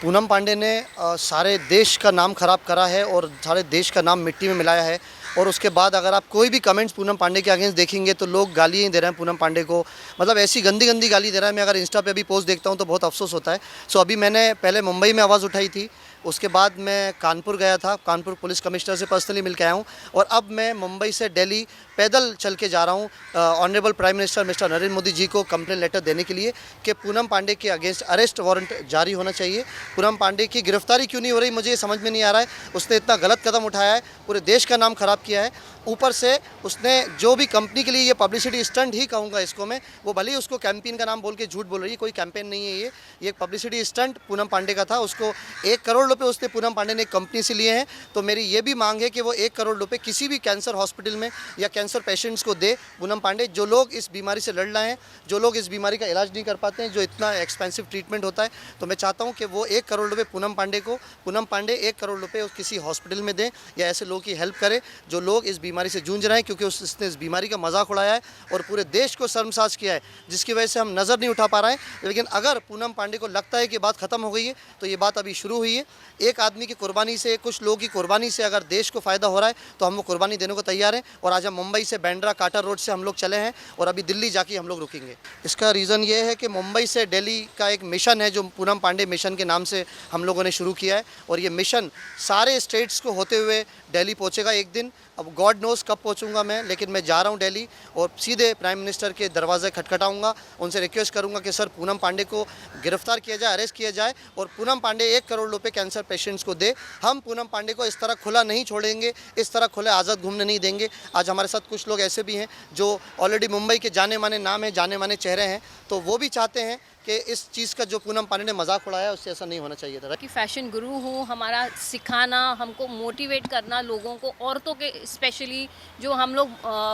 पूनम पांडे ने सारे देश का नाम ख़राब करा है और सारे देश का नाम मिट्टी में मिलाया है। और उसके बाद अगर आप कोई भी कमेंट्स पूनम पांडे के अगेंस्ट देखेंगे तो लोग गाली ही दे रहे हैं पूनम पांडे को, मतलब ऐसी गंदी गंदी गाली दे रहा है। मैं अगर इंस्टा पे अभी पोस्ट देखता हूँ तो बहुत अफसोस होता है। सो अभी मैंने पहले मुंबई में आवाज़ उठाई थी, उसके बाद मैं कानपुर गया था, कानपुर पुलिस कमिश्नर से पर्सनली मिल के आया हूँ, और अब मैं मुंबई से दिल्ली पैदल चल के जा रहा हूँ honourable prime minister mister Narendra Modi ji को कंप्लेन लेटर देने के लिए कि पूनम पांडे के अगेंस्ट अरेस्ट वारंट जारी होना चाहिए। पूनम पांडे की गिरफ्तारी क्यों नहीं हो रही, मुझे ये समझ में नहीं आ रहा है। उसने इतना गलत कदम उठाया है, पूरे देश का नाम ख़राब किया है। ऊपर से उसने जो भी कंपनी के लिए ये पब्लिसिटी स्टंट ही कहूँगा इसको मैं, वो भले ही उसको कैंपेन का नाम बोल के झूठ बोल रही है, कोई कैंपेन नहीं है ये एक पब्लिसिटी स्टंट पूनम पांडे का था। उसको 1 करोड़ रुपए उसने पूनम पांडे ने एक कंपनी से लिए हैं। तो मेरी ये भी मांग है कि वो 1 करोड़ रुपए किसी भी कैंसर हॉस्पिटल में या कैंसर पेशेंट्स को दे पूनम पांडे, जो लोग इस बीमारी से लड़ रहे हैं, जो लोग इस बीमारी का इलाज नहीं कर पाते हैं, जो इतना एक्सपेंसिव ट्रीटमेंट होता है। तो मैं चाहता हूँ कि वो 1 करोड़ रुपये पूनम पांडे 1 करोड़ रुपये किसी हॉस्पिटल में दें या ऐसे लोगों की हेल्प करें जो लोग इस बीमारी से जूझ रहे हैं, क्योंकि उसने इस बीमारी का मजाक उड़ाया है और पूरे देश को शर्मसार किया है, जिसकी वजह से हम नज़र नहीं उठा पा रहे हैं। लेकिन अगर पूनम पांडे को लगता है कि बात ख़त्म हो गई है तो ये बात अभी शुरू हुई है। एक आदमी की कुर्बानी से, कुछ लोगों की कुर्बानी से अगर देश को फ़ायदा हो रहा है तो हम वो कुर्बानी देने को तैयार हैं। और आज हम मुंबई से बैंड्रा काटा रोड से हम लोग चले हैं और अभी दिल्ली जाके हम लोग रुकेंगे। इसका रीज़न ये है कि मुंबई से दिल्ली का एक मिशन है जो पूनम पांडे मिशन के नाम से हम लोगों ने शुरू किया है, और ये मिशन सारे स्टेट्स को होते हुए दिल्ली पहुंचेगा एक दिन। अब गॉड नोज़ कब पहुंचूंगा मैं, लेकिन मैं जा रहा हूं दिल्ली और सीधे प्राइम मिनिस्टर के दरवाजे खटखटाऊंगा, उनसे रिक्वेस्ट करूंगा कि सर पूनम पांडे को गिरफ्तार किया जाए, अरेस्ट किया जाए और पूनम पांडे 1 करोड़ रुपए कैंसर पेशेंट्स को दे। हम पूनम पांडे को इस तरह खुला नहीं छोड़ेंगे, इस तरह खुले आज़ाद घूमने नहीं देंगे। आज हमारे साथ कुछ लोग ऐसे भी हैं जो ऑलरेडी मुंबई के जाने माने नाम है, जाने माने चेहरे हैं, तो वो भी चाहते हैं कि इस चीज़ का जो पूनम पांडे ने मजाक उड़ाया है उससे ऐसा नहीं होना चाहिए था। कि फैशन गुरु हूँ, हमारा सिखाना, हमको मोटिवेट करना लोगों को, औरतों के स्पेशली जो हम लोग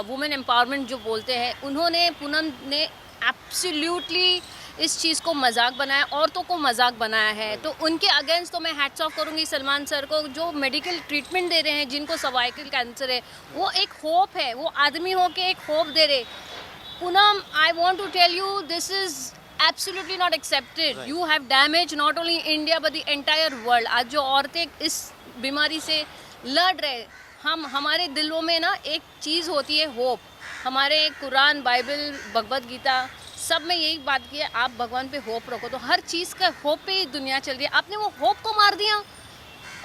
वुमेन एम्पावरमेंट जो बोलते हैं, उन्होंने पूनम ने एब्सोल्युटली इस चीज़ को मजाक बनाया, औरतों को मजाक बनाया है। तो उनके अगेंस्ट तो मैं हैट्स ऑफ करूँगी सलमान सर को, जो मेडिकल ट्रीटमेंट दे रहे हैं जिनको सर्वाइकल कैंसर है। वो एक होप है, वो आदमी हो के एक होप दे रहे। Poonam, I want to tell you this is absolutely not accepted. Right. You have damaged not only India but the entire world. आज जो औरतें इस बीमारी से लड़ रहे, हमारे दिलों में ना एक चीज़ होती है, होप। हमारे कुरान, बाइबल, भगवत गीता सब में यही बात की है, आप भगवान पे होप रखो। तो हर चीज़ का होप पे ही दुनिया चल रही है। आपने वो होप को मार दिया,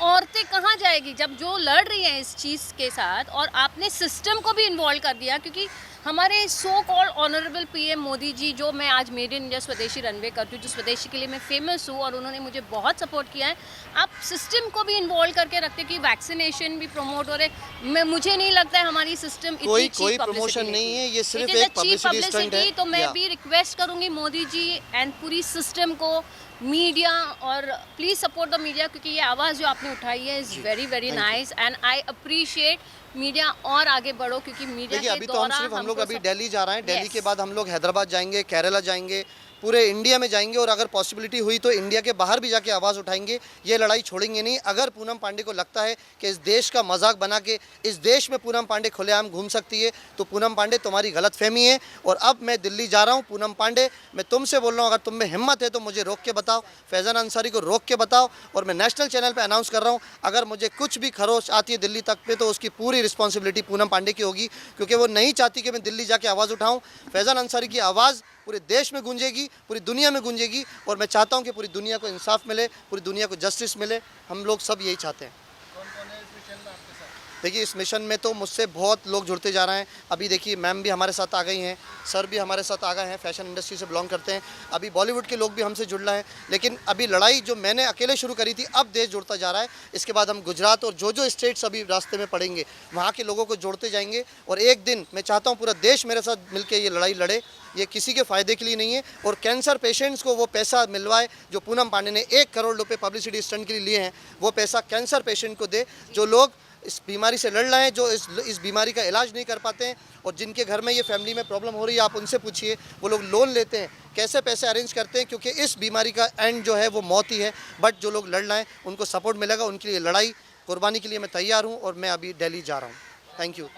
औरतें कहाँ जाएगी जब जो लड़ रही हैं इस चीज़ के साथ, और आपने सिस्टम को भी इन्वॉल्व कर दिया। क्योंकि हमारे so called honourable PM Modi ji, जो मैं आज मेड इन इंडिया स्वदेशी रनवे करती हूँ, जो स्वदेशी के लिए मैं फेमस हूँ और उन्होंने मुझे बहुत सपोर्ट किया है, आप सिस्टम को भी इन्वॉल्व करके रखते कि वैक्सीनेशन भी प्रमोट हो रहे। मुझे नहीं लगता है हमारी सिस्टम इतनी कोई प्रमोशन नहीं है, ये सिर्फ एक पब्लिसिटी स्टंट है। तो मैं भी रिक्वेस्ट करूँगी मोदी जी एंड पूरी सिस्टम को, मीडिया, और प्लीज़ सपोर्ट द मीडिया, क्योंकि ये आवाज़ जो आपने उठाई है is very very nice and I appreciate. Media और आगे बढ़ो, क्योंकि मीडिया के अभी तो हम लोग अभी दिल्ली जा रहे हैं। दिल्ली के बाद हम लोग हैदराबाद जाएंगे, केरला जाएंगे, पूरे इंडिया में जाएंगे, और अगर पॉसिबिलिटी हुई तो इंडिया के बाहर भी जाके आवाज़ उठाएंगे। ये लड़ाई छोड़ेंगे नहीं। अगर पूनम पांडे को लगता है कि इस देश का मजाक बना के इस देश में पूनम पांडे खुलेआम घूम सकती है, तो पूनम पांडे तुम्हारी गलतफहमी है। और अब मैं दिल्ली जा रहा हूँ। पूनम पांडे, मैं तुमसे बोल रहा हूँ, अगर तुम में हिम्मत है तो मुझे रोक के बताओ, फैज़ान अंसारी को रोक के बताओ। और मैं नेशनल चैनल पर अनाउंस कर रहा हूँ, अगर मुझे कुछ भी खरोच आती है दिल्ली तक पे तो उसकी पूरी रिस्पॉन्सिबिलिटी पूनम पांडे की होगी, क्योंकि वो नहीं चाहती कि मैं दिल्ली जाके आवाज़ उठाऊँ। फैज़ान अंसारी की आवाज़ पूरे देश में गूंजेगी, पूरी दुनिया में गूंजेगी, और मैं चाहता हूं कि पूरी दुनिया को इंसाफ मिले, पूरी दुनिया को जस्टिस मिले। हम लोग सब यही चाहते हैं। कौन-कौन है इस मिशन में आपके साथ? देखिए, इस मिशन में तो मुझसे बहुत लोग जुड़ते जा रहे हैं। अभी देखिए, मैम भी हमारे साथ आ गई हैं, सर भी हमारे साथ आ गए हैं, फैशन इंडस्ट्री से बिलोंग करते हैं। अभी बॉलीवुड के लोग भी हमसे जुड़ रहे हैं। लेकिन अभी लड़ाई जो मैंने अकेले शुरू करी थी, अब देश जुड़ता जा रहा है। इसके बाद हम गुजरात और जो स्टेट्स अभी रास्ते में पड़ेंगे, वहाँ के लोगों को जोड़ते जाएंगे। और एक दिन मैं चाहता हूँ पूरा देश मेरे साथ मिलकर ये लड़ाई लड़े। ये किसी के फ़ायदे के लिए नहीं है, और कैंसर पेशेंट्स को वो पैसा मिलवाए जो पूनम पांडे ने 1 करोड़ रुपए पब्लिसिटी स्टंट के लिए लिए हैं, वो पैसा कैंसर पेशेंट को दे, जो लोग इस बीमारी से लड़ रहे हैं, जो इस बीमारी का इलाज नहीं कर पाते हैं, और जिनके घर में ये फैमिली में प्रॉब्लम हो रही है। आप उनसे पूछिए, वो लोग लोन लेते हैं, कैसे पैसे अरेंज करते हैं, क्योंकि इस बीमारी का एंड जो है वो मौत ही है। बट जो लोग लड़ रहे हैं उनको सपोर्ट मिलेगा, उनके लिए लड़ाई कुर्बानी के लिए मैं तैयार हूँ, और मैं अभी दिल्ली जा रहा हूँ। Thank you.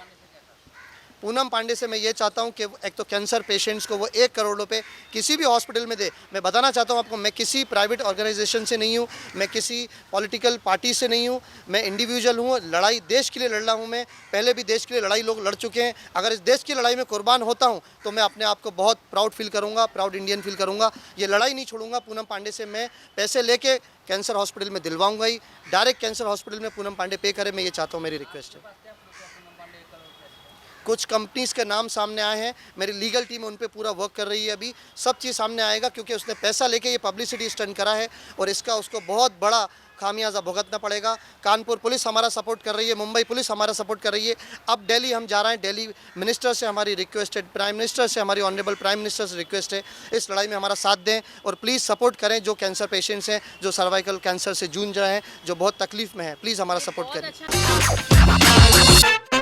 पूनम पांडे से मैं ये चाहता हूँ कि एक तो कैंसर पेशेंट्स को वो 1 करोड़ रुपए किसी भी हॉस्पिटल में दे। मैं बताना चाहता हूँ आपको, मैं किसी प्राइवेट ऑर्गेनाइजेशन से नहीं हूँ, मैं किसी पॉलिटिकल पार्टी से नहीं हूँ, मैं इंडिविजुअल हूँ। लड़ाई देश के लिए लड़ रहा हूँ मैं, पहले भी देश के लिए लड़ाई लोग लड़ चुके हैं। अगर इस देश की लड़ाई में कुर्बान होता हूँ तो मैं अपने आप को बहुत प्राउड फील करूँगा, प्राउड इंडियन फील करूँगा। ये लड़ाई नहीं छोड़ूंगा। पूनम पांडे से मैं पैसे लेके कैंसर हॉस्पिटल में दिलवाऊंगा ही, डायरेक्ट कैंसर हॉस्पिटल में पूनम पांडे पे करे, मैं ये चाहता हूँ, मेरी रिक्वेस्ट है। कुछ कंपनीज़ के नाम सामने आए हैं, मेरी लीगल टीम उन पे पूरा वर्क कर रही है। अभी सब चीज़ सामने आएगा क्योंकि उसने पैसा लेके ये पब्लिसिटी स्टंट करा है और इसका उसको बहुत बड़ा खामियाजा भुगतना पड़ेगा। कानपुर पुलिस हमारा सपोर्ट कर रही है, मुंबई पुलिस हमारा सपोर्ट कर रही है। अब दिल्ली हम जा रहे हैं, दिल्ली मिनिस्टर से हमारी रिक्वेस्ट है, प्राइम मिनिस्टर से, हमारी ऑनरेबल प्राइम मिनिस्टर से रिक्वेस्ट है, इस लड़ाई में हमारा साथ दें और प्लीज़ सपोर्ट करें जो कैंसर पेशेंट्स हैं, जो सर्वाइकल कैंसर से जूझ रहे हैं, जो बहुत तकलीफ में हैं। प्लीज़ हमारा सपोर्ट करें। बहुत अच्छा